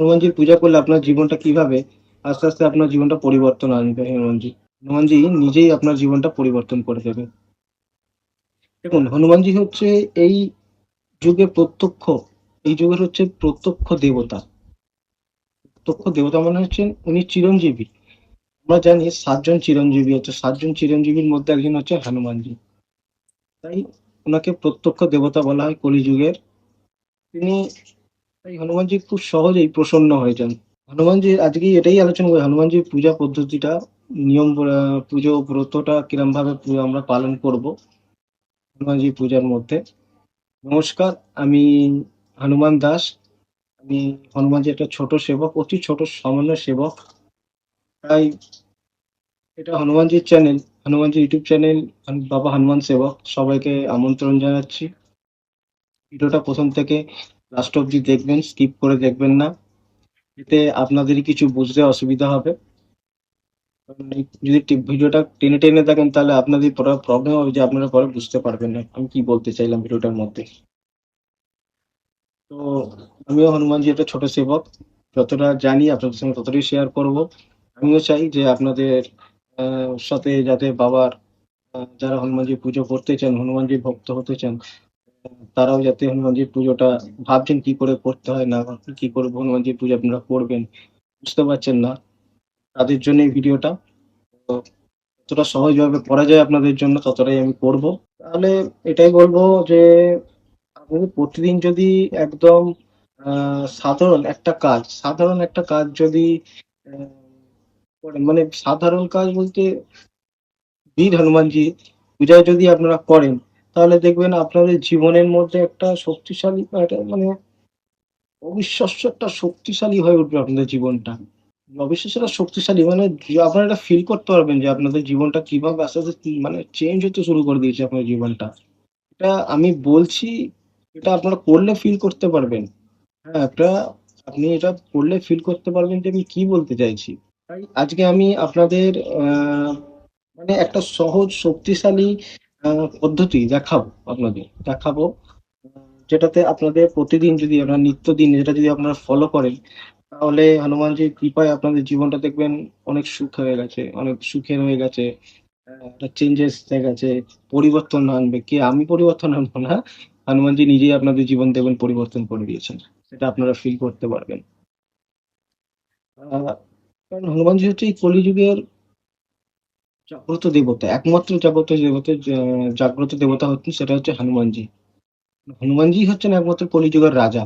হনুমানজির পূজা করলে আপনার জীবনটা কিভাবে আস্তে আস্তে আপনার জীবনটা পরিবর্তন আনবে হনুমানজি। হনুমানজি নিজেই আপনার জীবনটা পরিবর্তন করে দেবে। দেখুন, হনুমানজি হচ্ছে এই যুগে প্রত্যক্ষ, এই যুগের হচ্ছে প্রত্যক্ষ দেবতা। প্রত্যক্ষ দেবতা মানে হচ্ছেন উনি চিরঞ্জীবী। আমরা জানি 7 জন চিরঞ্জীবী আছে, 7 জন চিরঞ্জীবীর মধ্যে একজন হচ্ছে হনুমানজি। তাই ওনাকে প্রত্যক্ষ দেবতা বলা হয় কলিযুগের। তিনি, তাই হনুমানজি খুব সহজেই প্রসন্ন হয়ে যান। হনুমানজি আজকে এটাই আলোচনা করি, হনুমানজির পূজা পদ্ধতিটা, নিয়ম, পুজো ব্রতটা কিরম ভাবে আমরা পালন করব হনুমানজি পূজার মধ্যে। নমস্কার, আমি হনুমান দাস। আমি হনুমানজি একটা ছোট সেবক, অতি ছোট সামান্য সেবক। তাই এটা হনুমানজির চ্যানেল, হনুমানজি ইউটিউব চ্যানেল, বাবা হনুমান সেবক, সবাইকে আমন্ত্রণ জানাচ্ছি। ভিডিওটা প্রথম থেকে লাস্ট অব্দি দেখবেন, স্কিপ করে দেখবেন না। এতে আপনাদেরই কিছু বুঝতে অসুবিধা হবে। কারণ যদি ভিডিওটা টেনে টেনে দেখেন তাহলে আপনাদের পরে প্রবলেম হবে যে আপনারা পরে বুঝতে পারবেন না আমি কি বলতে চাইলাম ভিডিওটার মধ্যে। তো আমিও হনুমানজি একটা ছোট সেবক, যতটা জানি আপনাদের সঙ্গে ততটাই শেয়ার করব। আমিও চাই যে আপনাদের সাথে যাতে বাবার, যারা হনুমানজি পুজো করতে চান, হনুমানজির ভক্ত হতে চান, তারাও যাতে হনুমানজির পুজোটা ভাবছেন কি করে করতে হয়, না কি করে হনুমানজির পুজো আপনারা করবেন, বুঝতে পারছেন না, তাদের জন্য এই ভিডিওটা। তো যতটা সহজভাবে করা যায় আপনাদের জন্য ততটাই আমি করব। তাহলে এটাই বলবো যে আপনি প্রতিদিন যদি একদম সাধারণ একটা কাজ যদি আহ, করেন, মানে সাধারণ কাজ বলতে বীর হনুমানজি পূজায় যদি আপনারা করেন, তাহলে দেখবেন আপনাদের জীবনের মধ্যে একটা শক্তিশালী, একটা মানে অবিশ্বাস্য একটা শক্তিশালী হয়ে উঠবে আপনাদের জীবনটা। অবিশ্বাস্য একটা শক্তিশালী, মানে আপনারা এটা ফিল করতে পারবেন যে আপনাদের জীবনটা কিভাবে আস্তে আস্তে মানে চেঞ্জ হতে শুরু করে দিয়েছে আপনার জীবনটা। এটা আমি বলছি, এটা আপনারা করলে ফিল করতে পারবেন। হ্যাঁ, আপনি এটা করলে ফিল করতে পারবেন যে আমি কি বলতে চাইছি। তাই আজকে আমি আপনাদের মানে একটা সহজ শক্তিশালী পদ্ধতি দেখাবো, যেটাতে আপনাদের প্রতিদিন যদি আপনারা নিত্যদিন এটা যদি আপনারা ফলো করেন, তাহলে হনুমানজির কৃপায় আপনাদের জীবনটা দেখবেন অনেক সুখ হয়ে গেছে, অনেক সুখের হয়ে গেছে। একটা চেঞ্জেস হয়ে গেছে, পরিবর্তন আনবে। কে? আমি পরিবর্তন আনবো না, হনুমানজি নিজেই আপনাদের জীবন দেখবেন পরিবর্তন করে দিয়েছেন। সেটা আপনারা ফিল করতে পারবেন। আহ, কারণ হনুমানজি হচ্ছে এই কলিযুগের জাগ্রত দেবতা, একমাত্র জাগ্রত দেবতা হচ্ছেন, সেটা হচ্ছে হনুমানজি। হনুমানজি হচ্ছেন একমাত্র কলিযুগের রাজা।